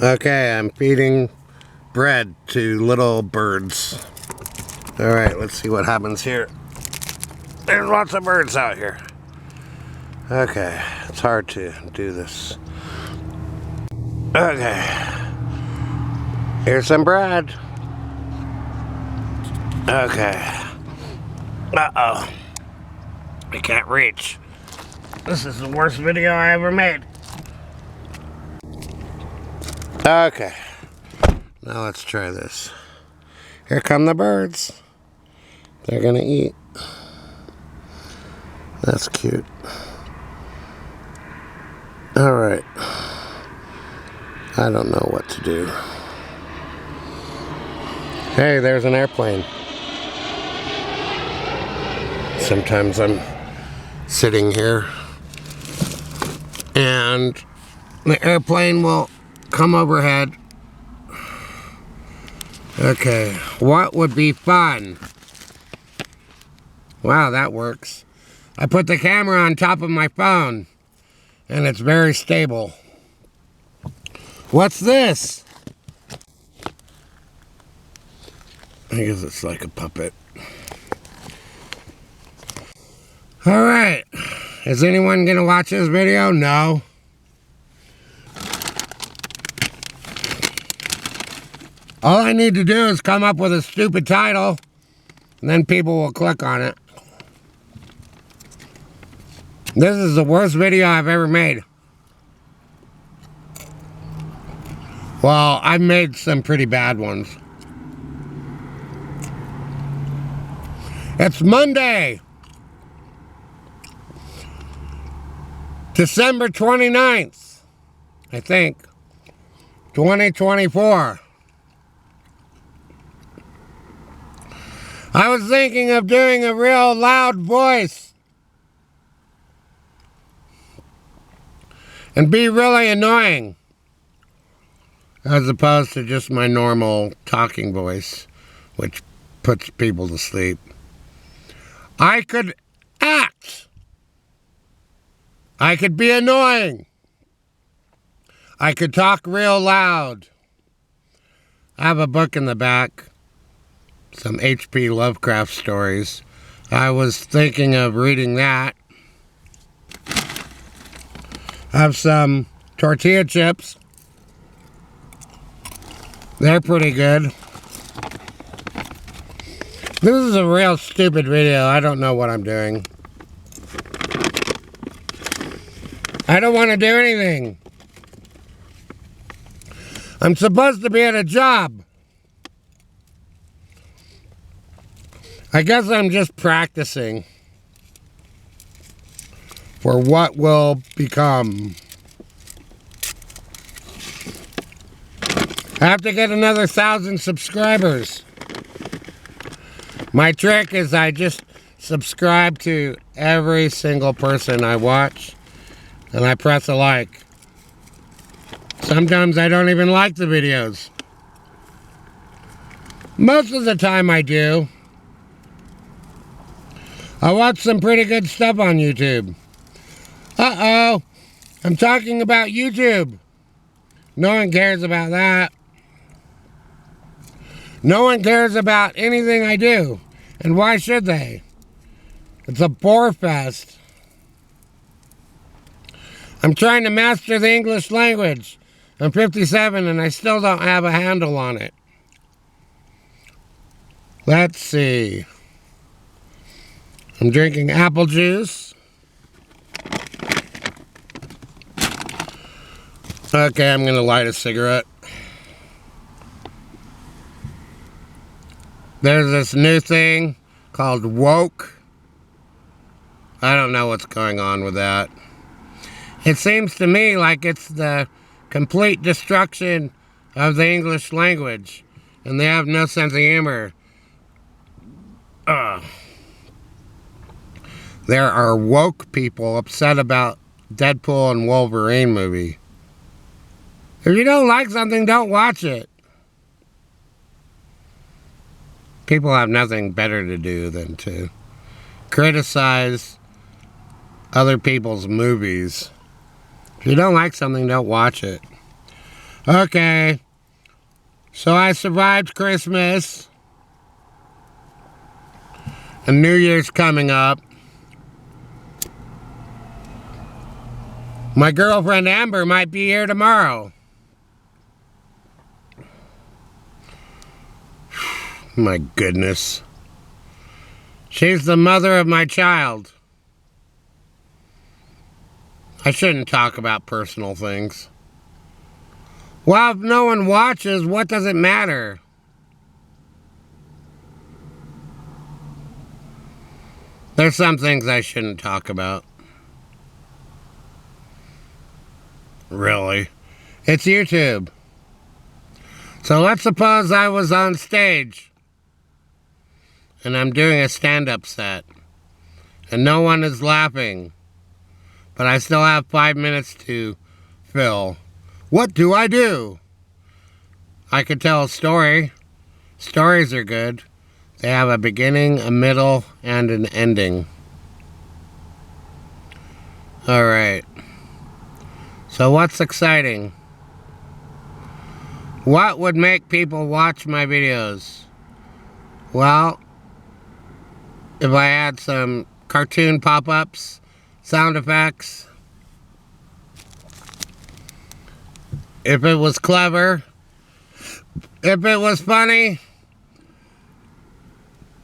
Okay, I'm feeding bread to little birds. Alright, let's see what happens here. There's lots of birds out here. Okay, it's hard to do this. Okay. Here's some bread. Okay. Uh-oh. I can't reach. This is the worst video I ever made. Okay. Now let's try this. Here come the birds. They're gonna eat. That's cute. Alright. I don't know what to do. Hey, there's an airplane. Sometimes I'm sitting here and the airplane will come overhead. Okay, what would be fun? Wow, that works. I put the camera on top of my phone and it's very stable. What's this? I guess it's like a puppet. Alright, is anyone gonna watch this video? No. All I need to do is come up with a stupid title, and then people will click on it. This is the worst video I've ever made. Well, I've made some pretty bad ones. It's Monday, December 29th, I think, 2024. I was thinking of doing a real loud voice and be really annoying as opposed to just my normal talking voice, which puts people to sleep. I could act. I could be annoying. I could talk real loud. I have a book in the back. Some H.P. Lovecraft stories. I was thinking of reading that. I have some tortilla chips. They're pretty good. This is a real stupid video. I don't know what I'm doing. I don't want to do anything. I'm supposed to be at a job. I guess I'm just practicing for what will become. I have to get another 1,000 subscribers. My trick is I just subscribe to every single person I watch and I press a like. Sometimes I don't even like the videos. Most of the time I do. I watch some pretty good stuff on YouTube. Uh-oh. I'm talking about YouTube. No one cares about that. No one cares about anything I do. And why should they? It's a bore fest. I'm trying to master the English language. I'm 57 and I still don't have a handle on it. Let's see. I'm drinking apple juice. Okay, I'm going to light a cigarette. There's this new thing called woke. I don't know what's going on with that. It seems to me like it's the complete destruction of the English language. And they have no sense of humor. There are woke people upset about Deadpool and Wolverine movie. If you don't like something, don't watch it. People have nothing better to do than to criticize other people's movies. If you don't like something, don't watch it. Okay. So I survived Christmas. And New Year's coming up. My girlfriend Amber might be here tomorrow. My goodness. She's the mother of my child. I shouldn't talk about personal things. Well, if no one watches, what does it matter? There's some things I shouldn't talk about. Really. It's YouTube. So let's suppose I was on stage and I'm doing a stand-up set and no one is laughing, but I still have 5 minutes to fill. What do I do? I could tell a story. Stories are good. They have a beginning, a middle, and an ending. Alright. So what's exciting? What would make people watch my videos? Well, if I had some cartoon pop-ups, sound effects, if it was clever, if it was funny,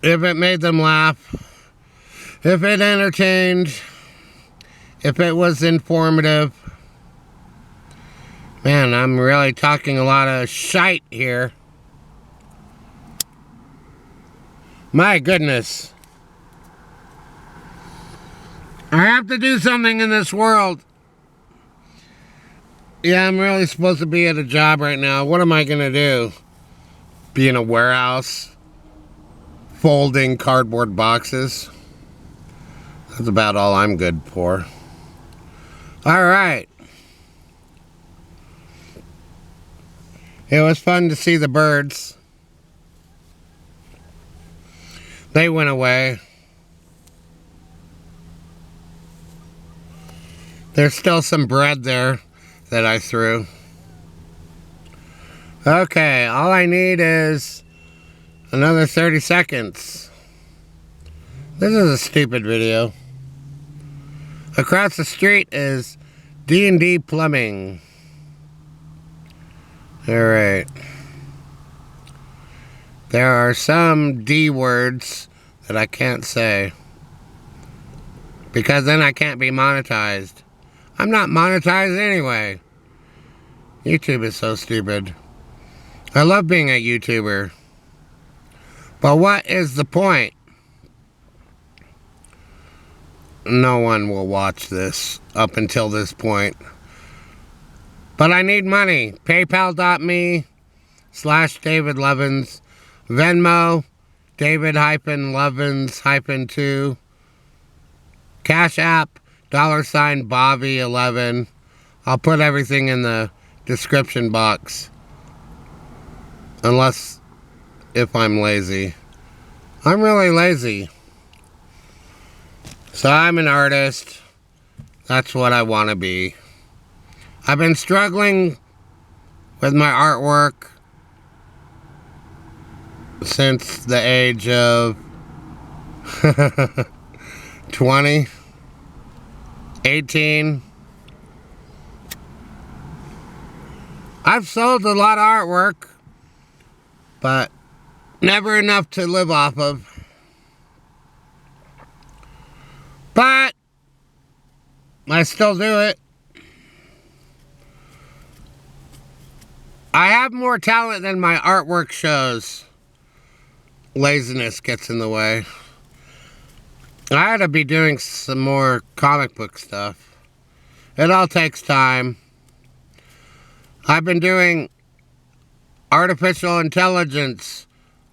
if it made them laugh, if it entertained, if it was informative. Man, I'm really talking a lot of shite here. My goodness. I have to do something in this world. Yeah, I'm really supposed to be at a job right now. What am I going to do? Be in a warehouse? Folding cardboard boxes? That's about all I'm good for. Alright. It was fun to see the birds. They went away. There's still some bread there that I threw. Okay, all I need is another 30 seconds. This is a stupid video. Across the street is D&D Plumbing. Alright. There are some D words that I can't say, because then I can't be monetized. I'm not monetized anyway. YouTube is so stupid. I love being a YouTuber. But what is the point? No one will watch this up until this point. But I need money. PayPal.me/David Levins. Venmo, David-Levins-2. Cash App, $Bobby11. I'll put everything in the description box. Unless if I'm lazy. I'm really lazy. So I'm an artist. That's what I want to be. I've been struggling with my artwork since the age of 20, 18. I've sold a lot of artwork, but never enough to live off of. But I still do it. I have more talent than my artwork shows. Laziness gets in the way. I ought to be doing some more comic book stuff. It all takes time. I've been doing artificial intelligence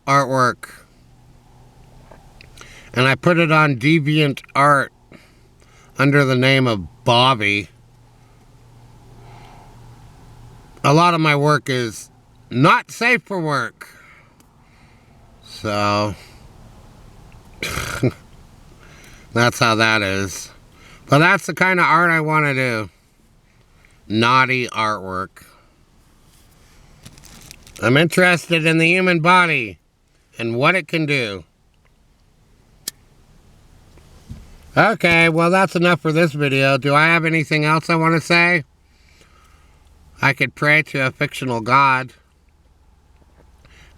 artwork. And I put it on DeviantArt under the name of Bobby. A lot of my work is not safe for work. So, that's how that is. But that's the kind of art I want to do. Naughty artwork. I'm interested in the human body and what it can do. Okay, well that's enough for this video. Do I have anything else I want to say? I could pray to a fictional God.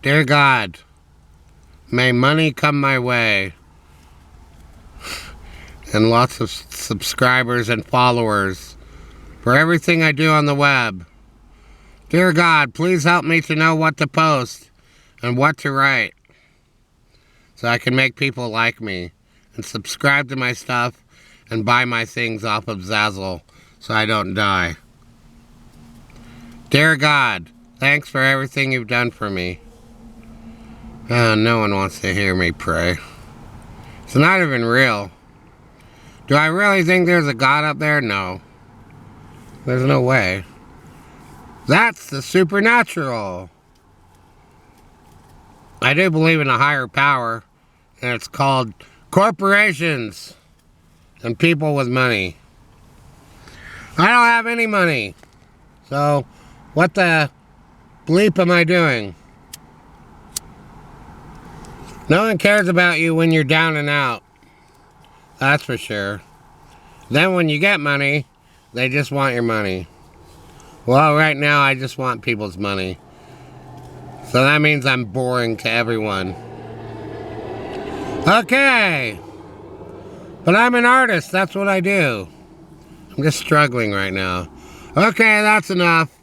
Dear God, may money come my way. And lots of subscribers and followers for everything I do on the web. Dear God, please help me to know what to post and what to write so I can make people like me and subscribe to my stuff and buy my things off of Zazzle so I don't die. Dear God, thanks for everything you've done for me. No one wants to hear me pray. It's not even real. Do I really think there's a God up there? No. There's no way. That's the supernatural. I do believe in a higher power, and it's called corporations and people with money. I don't have any money. So, what the bleep am I doing? No one cares about you when you're down and out. That's for sure. Then when you get money, they just want your money. Well, right now I just want people's money. So that means I'm boring to everyone. Okay. But I'm an artist. That's what I do. I'm just struggling right now. Okay, that's enough.